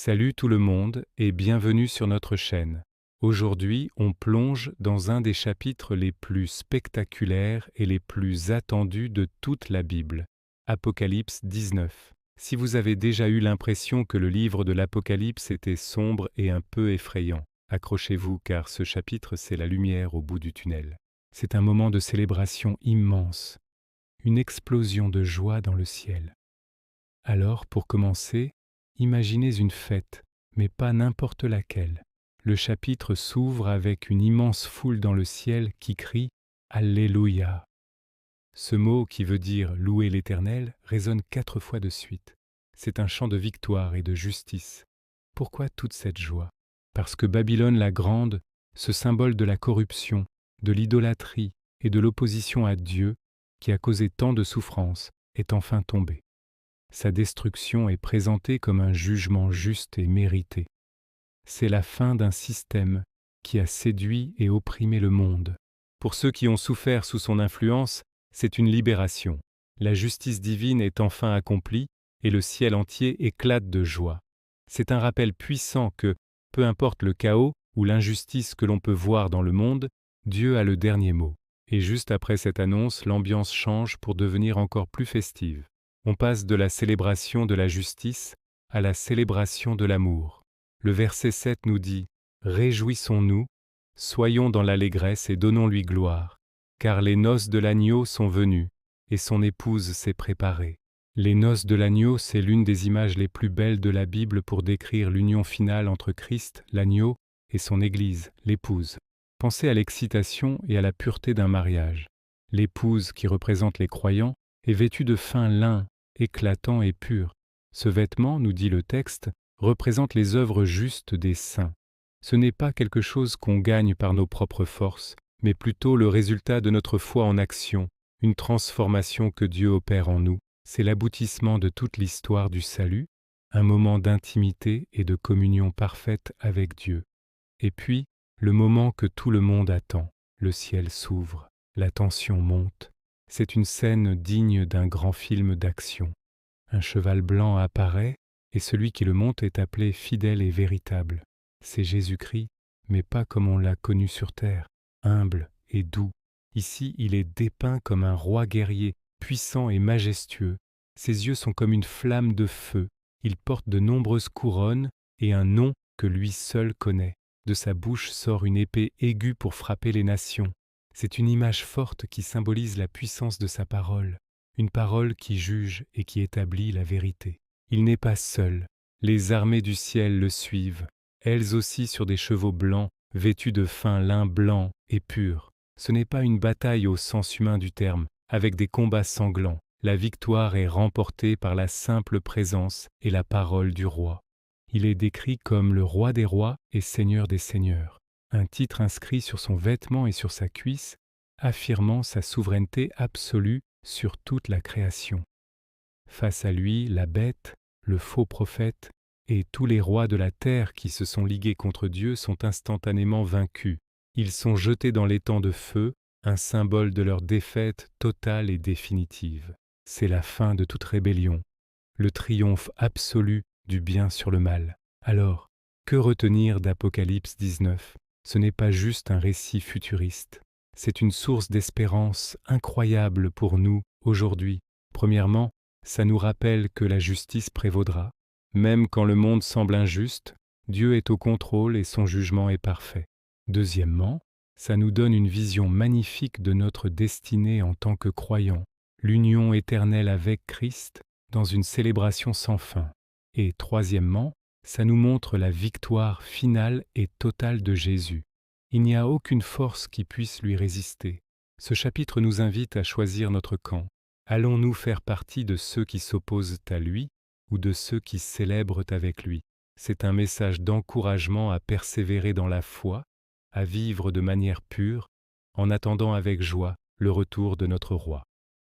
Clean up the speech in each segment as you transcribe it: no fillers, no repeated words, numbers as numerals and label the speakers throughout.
Speaker 1: Salut tout le monde et bienvenue sur notre chaîne. Aujourd'hui, on plonge dans un des chapitres les plus spectaculaires et les plus attendus de toute la Bible, Apocalypse 19. Si vous avez déjà eu l'impression que le livre de l'Apocalypse était sombre et un peu effrayant, accrochez-vous car ce chapitre c'est la lumière au bout du tunnel. C'est un moment de célébration immense, une explosion de joie dans le ciel. Alors, pour commencer, imaginez une fête, mais pas n'importe laquelle. Le chapitre s'ouvre avec une immense foule dans le ciel qui crie « Alléluia ». Ce mot qui veut dire « louer l'Éternel » résonne 4 fois de suite. C'est un chant de victoire et de justice. Pourquoi toute cette joie? Parce que Babylone la Grande, ce symbole de la corruption, de l'idolâtrie et de l'opposition à Dieu, qui a causé tant de souffrances, est enfin tombée. Sa destruction est présentée comme un jugement juste et mérité. C'est la fin d'un système qui a séduit et opprimé le monde. Pour ceux qui ont souffert sous son influence, c'est une libération. La justice divine est enfin accomplie et le ciel entier éclate de joie. C'est un rappel puissant que, peu importe le chaos ou l'injustice que l'on peut voir dans le monde, Dieu a le dernier mot. Et juste après cette annonce, l'ambiance change pour devenir encore plus festive. On passe de la célébration de la justice à la célébration de l'amour. Le verset 7 nous dit « Réjouissons-nous, soyons dans l'allégresse et donnons-lui gloire, car les noces de l'agneau sont venues, et son épouse s'est préparée. » Les noces de l'agneau, c'est l'une des images les plus belles de la Bible pour décrire l'union finale entre Christ, l'agneau, et son Église, l'épouse. Pensez à l'excitation et à la pureté d'un mariage. L'épouse, qui représente les croyants, est vêtue de fin lin, éclatant et pur. Ce vêtement, nous dit le texte, représente les œuvres justes des saints. Ce n'est pas quelque chose qu'on gagne par nos propres forces, mais plutôt le résultat de notre foi en action, une transformation que Dieu opère en nous. C'est l'aboutissement de toute l'histoire du salut, un moment d'intimité et de communion parfaite avec Dieu. Et puis, le moment que tout le monde attend, le ciel s'ouvre, la tension monte. C'est une scène digne d'un grand film d'action. Un cheval blanc apparaît et celui qui le monte est appelé fidèle et véritable. C'est Jésus-Christ, mais pas comme on l'a connu sur terre, humble et doux. Ici, il est dépeint comme un roi guerrier, puissant et majestueux. Ses yeux sont comme une flamme de feu. Il porte de nombreuses couronnes et un nom que lui seul connaît. De sa bouche sort une épée aiguë pour frapper les nations. C'est une image forte qui symbolise la puissance de sa parole, une parole qui juge et qui établit la vérité. Il n'est pas seul, les armées du ciel le suivent, elles aussi sur des chevaux blancs, vêtus de fin lin blanc et pur. Ce n'est pas une bataille au sens humain du terme, avec des combats sanglants. La victoire est remportée par la simple présence et la parole du roi. Il est décrit comme le roi des rois et seigneur des seigneurs. Un titre inscrit sur son vêtement et sur sa cuisse, affirmant sa souveraineté absolue sur toute la création. Face à lui, la bête, le faux prophète et tous les rois de la terre qui se sont ligués contre Dieu sont instantanément vaincus. Ils sont jetés dans l'étang de feu, un symbole de leur défaite totale et définitive. C'est la fin de toute rébellion, le triomphe absolu du bien sur le mal. Alors, que retenir d'Apocalypse 19 ? Ce n'est pas juste un récit futuriste, c'est une source d'espérance incroyable pour nous aujourd'hui. Premièrement, ça nous rappelle que la justice prévaudra. Même quand le monde semble injuste, Dieu est au contrôle et son jugement est parfait. Deuxièmement, ça nous donne une vision magnifique de notre destinée en tant que croyants, l'union éternelle avec Christ dans une célébration sans fin. Et troisièmement, ça nous montre la victoire finale et totale de Jésus. Il n'y a aucune force qui puisse lui résister. Ce chapitre nous invite à choisir notre camp. Allons-nous faire partie de ceux qui s'opposent à lui ou de ceux qui célèbrent avec lui? C'est un message d'encouragement à persévérer dans la foi, à vivre de manière pure, en attendant avec joie le retour de notre roi.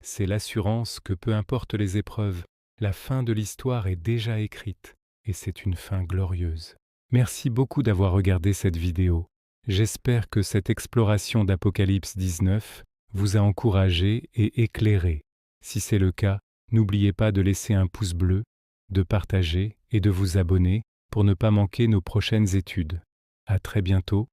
Speaker 1: C'est l'assurance que peu importe les épreuves, la fin de l'histoire est déjà écrite. Et c'est une fin glorieuse. Merci beaucoup d'avoir regardé cette vidéo. J'espère que cette exploration d'Apocalypse 19 vous a encouragé et éclairé. Si c'est le cas, n'oubliez pas de laisser un pouce bleu, de partager et de vous abonner pour ne pas manquer nos prochaines études. À très bientôt.